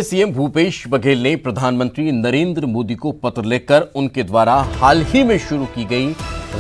CM Bhupesh Baghel ने प्रधानमंत्री नरेंद्र मोदी को पत्र लिखकर उनके द्वारा हाल ही में शुरू की गई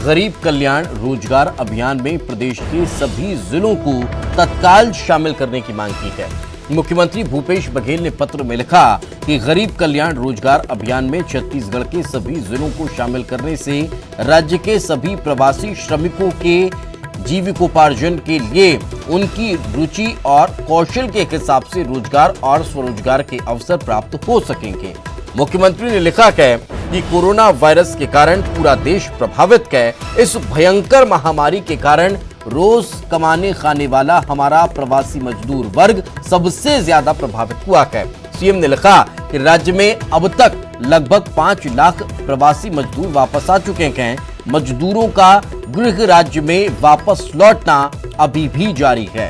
गरीब कल्याण रोजगार अभियान में प्रदेश के सभी जिलों को तत्काल शामिल करने की मांग की है। मुख्यमंत्री भूपेश बघेल ने पत्र में लिखा कि गरीब कल्याण रोजगार अभियान में छत्तीसगढ़ के सभी जिलों को शामिल करने से राज्य के सभी प्रवासी श्रमिकों के जीविकोपार्जन के लिए उनकी रुचि और कौशल के हिसाब से रोजगार और स्वरोजगार के अवसर प्राप्त हो सकेंगे। मुख्यमंत्री ने लिखा है कि कोरोना वायरस के कारण पूरा देश प्रभावित है। इस भयंकर महामारी के कारण रोज कमाने खाने वाला हमारा प्रवासी मजदूर वर्ग सबसे ज्यादा प्रभावित हुआ है। सीएम ने लिखा कि राज्य में अब तक लगभग 5 लाख प्रवासी मजदूर वापस आ चुके हैं। मजदूरों का गृह राज्य में वापस लौटना अभी भी जारी है।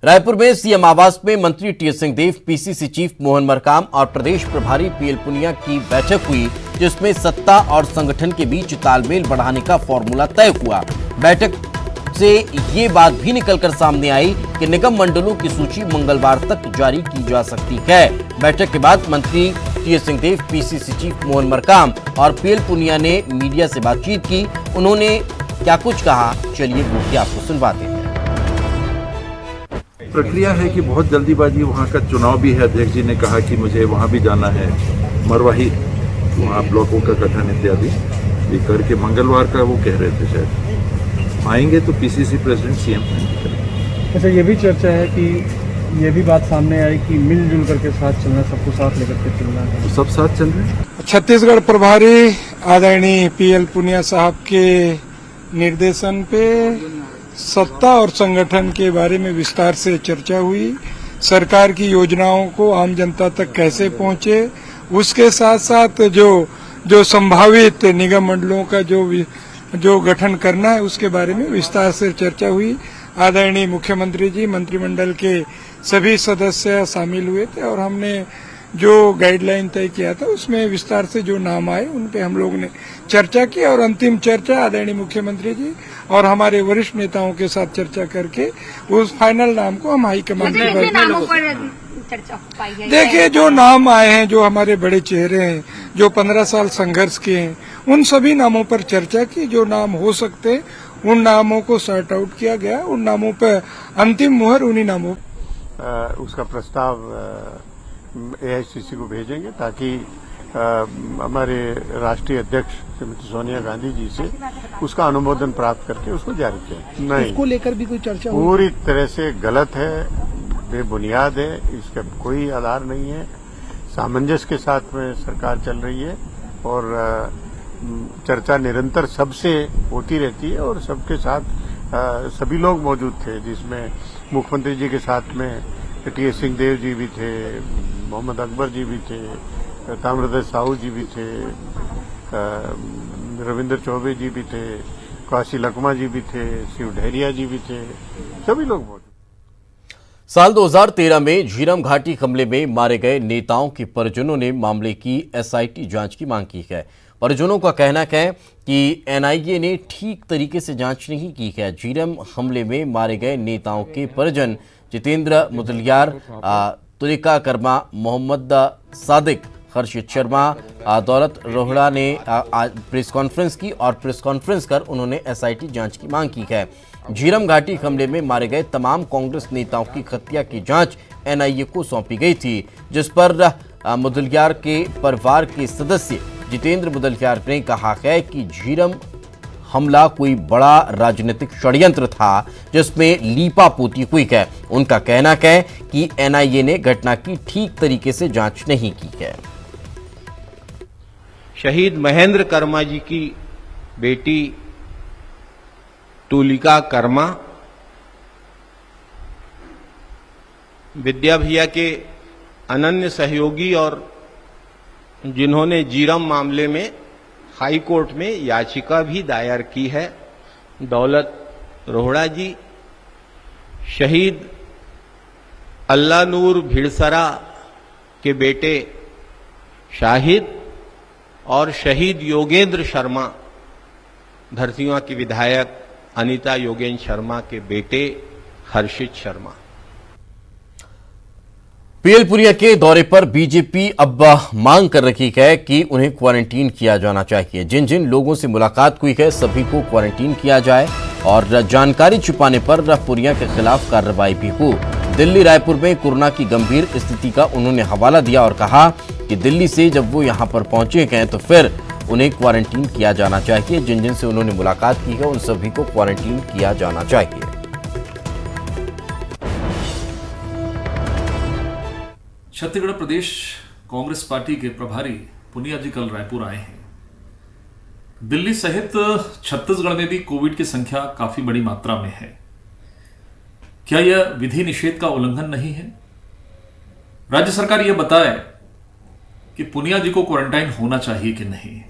रायपुर में सीएम आवास में मंत्री टीएस सिंहदेव, पीसीसी चीफ मोहन मरकाम और प्रदेश प्रभारी पीएल पुनिया की बैठक हुई, जिसमें सत्ता और संगठन के बीच तालमेल बढ़ाने का फॉर्मूला तय हुआ। बैठक से ये बात भी निकलकर सामने आई कि निगम मंडलों की सूची मंगलवार तक जारी की जा सकती है। बैठक के बाद मंत्री टीएस सिंहदेव, पीसीसी चीफ मोहन मरकाम और पीएल पुनिया ने मीडिया से बातचीत की। उन्होंने क्या कुछ कहा, चलिए वो भी आपको सुनवाते हैं। प्रक्रिया है कि बहुत जल्दीबाजी, वहाँ का चुनाव भी है। अध्यक्ष जी ने कहा कि मुझे वहाँ भी जाना है, मरवाही वहाँ ब्लॉकों का गठन इत्यादि ये करके मंगलवार का वो कह रहे थे शायद आएंगे, तो पीसीसी प्रेसिडेंट सीएम करेंगे। अच्छा, ये भी चर्चा है कि ये भी बात सामने आई कि मिलजुल करके साथ चलना, सबको साथ लेकर के चलना है। तो सब साथ चल रहे हैं। छत्तीसगढ़ प्रभारी आदरणीय पीएल पुनिया साहब के निर्देशन पे सत्ता और संगठन के बारे में विस्तार से चर्चा हुई। सरकार की योजनाओं को आम जनता तक कैसे पहुंचे, उसके साथ साथ जो संभावित निगम मंडलों का जो गठन करना है उसके बारे में विस्तार से चर्चा हुई। आदरणीय मुख्यमंत्री जी, मंत्रिमंडल के सभी सदस्य शामिल हुए थे और हमने जो गाइडलाइन तय किया था उसमें विस्तार से जो नाम आए उन पे हम लोग ने चर्चा की और अंतिम चर्चा आदरणीय मुख्यमंत्री जी और हमारे वरिष्ठ नेताओं के साथ चर्चा करके उस फाइनल नाम को हम हाईकमान में देखिए, जो नाम आए हैं, जो हमारे बड़े चेहरे हैं, जो 15 साल संघर्ष किए हैं, उन सभी नामों पर चर्चा की। जो नाम हो सकते उन नामों को सॉर्ट आउट किया गया, उन नामों पर अंतिम मुहर उन्हीं नामों उसका प्रस्ताव एआईसीसी को भेजेंगे ताकि हमारे राष्ट्रीय अध्यक्ष श्रीमती सोनिया गांधी जी से उसका अनुमोदन प्राप्त करके उसको जारी किया। नहीं, उसको लेकर भी कोई चर्चा पूरी तरह से गलत है, बेबुनियाद है, इसका कोई आधार नहीं है। सामंजस्य के साथ में सरकार चल रही है और चर्चा निरंतर सबसे होती रहती है और सबके साथ सभी लोग मौजूद थे, जिसमें मुख्यमंत्री जी के साथ में टीएस सिंहदेव जी भी थे, मोहम्मद अकबर जी भी थे, ताम्रध्वज साहू जी भी थे, रविंद्र चौबे जी भी थे, काशी लकमा जी भी थे, शिव ढेरिया जी भी थे, सभी लोग मौजूद। साल 2013 में झीरम घाटी हमले में मारे गए नेताओं के परिजनों ने मामले की एसआईटी जांच की मांग की है। परिजनों का कहना है कि एनआईए ने ठीक तरीके से जांच नहीं की है। झीरम हमले में मारे गए नेताओं के परिजन जितेंद्र मुदलियार, तुलिका कर्मा, मोहम्मद सादिक, हर्षित शर्मा, दौलत रोहड़ा ने प्रेस कॉन्फ्रेंस की और प्रेस कॉन्फ्रेंस कर उन्होंने एसआईटी जांच की मांग की है। झीरम घाटी हमले में मारे गए तमाम कांग्रेस नेताओं की हत्या की जांच एनआईए को सौंपी गई थी, जिस पर मुदलियार के परिवार के सदस्य जितेंद्र मुदलियार ने कहा है कि झीरम हमला कोई बड़ा राजनीतिक षड्यंत्र था जिसमें लीपापोती हुई है। उनका कहना है कि एनआईए ने घटना की ठीक तरीके से जांच नहीं की है। शहीद महेंद्र कर्मा जी की बेटी तुलिका कर्मा विद्या भैया के अनन्य सहयोगी और जिन्होंने झीरम मामले में हाई कोर्ट में याचिका भी दायर की है, दौलत रोहड़ा जी, शहीद अल्लाह नूर भिड़सरा के बेटे शाहिद और शहीद योगेंद्र शर्मा, धरसीवां की विधायक अनीता योगेंद्र शर्मा के बेटे हर्षित शर्मा। पीएल पुनिया के दौरे पर बीजेपी अब मांग कर रही है कि उन्हें क्वारंटीन किया जाना चाहिए। जिन जिन लोगों से मुलाकात हुई है सभी को क्वारंटीन किया जाए और जानकारी छुपाने पर पुनिया के खिलाफ कार्रवाई भी हो। दिल्ली रायपुर में कोरोना की गंभीर स्थिति का उन्होंने हवाला दिया और कहा कि दिल्ली से जब वो यहां पर पहुंचे हैं तो फिर उन्हें क्वारंटीन किया जाना चाहिए। जिन जिन से उन्होंने मुलाकात की है उन सभी को क्वारंटीन किया जाना चाहिए। छत्तीसगढ़ प्रदेश कांग्रेस पार्टी के प्रभारी पुनिया जी कल रायपुर आए हैं। दिल्ली सहित छत्तीसगढ़ में भी कोविड की संख्या काफी बड़ी मात्रा में है। क्या यह विधि निषेध का उल्लंघन नहीं है? राज्य सरकार यह बताए कि पुनिया जी को क्वारंटाइन होना चाहिए कि नहीं,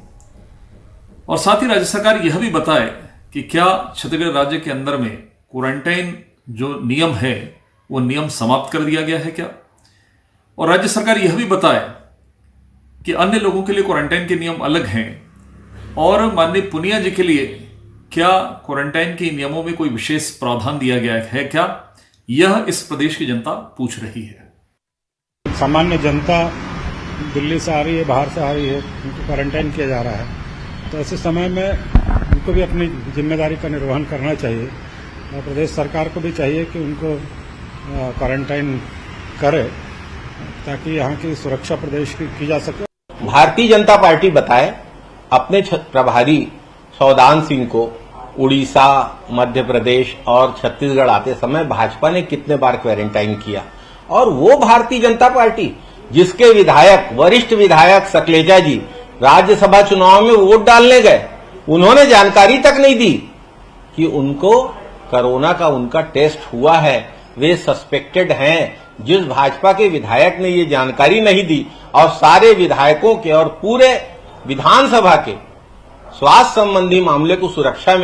और साथ ही राज्य सरकार यह भी बताए कि क्या छत्तीसगढ़ राज्य के अंदर में क्वारंटाइन जो नियम है वो नियम समाप्त कर दिया गया है क्या, और राज्य सरकार यह भी बताए कि अन्य लोगों के लिए क्वारंटाइन के नियम अलग हैं और माननीय पुनिया जी के लिए क्या क्वारंटाइन के नियमों में कोई विशेष प्रावधान दिया गया है क्या, यह इस प्रदेश की जनता पूछ रही है। सामान्य जनता दिल्ली से आ रही है, बाहर से आ रही है, उनको क्वारंटाइन किया जा रहा है, तो ऐसे समय में उनको भी अपनी जिम्मेदारी का निर्वहन करना चाहिए और प्रदेश सरकार को भी चाहिए कि उनको क्वारंटाइन करे ताकि यहाँ की सुरक्षा प्रदेश की जा सके। भारतीय जनता पार्टी बताए अपने प्रभारी सौदान सिंह को उड़ीसा, मध्य प्रदेश और छत्तीसगढ़ आते समय भाजपा ने कितने बार क्वारंटाइन किया, और वो भारतीय जनता पार्टी जिसके विधायक, वरिष्ठ विधायक सकलेजा जी राज्यसभा चुनाव में वोट डालने गए, उन्होंने जानकारी तक नहीं दी कि उनको कोरोना का उनका टेस्ट हुआ है, वे सस्पेक्टेड हैं। जिस भाजपा के विधायक ने ये जानकारी नहीं दी और सारे विधायकों के और पूरे विधानसभा के स्वास्थ्य संबंधी मामले को सुरक्षा में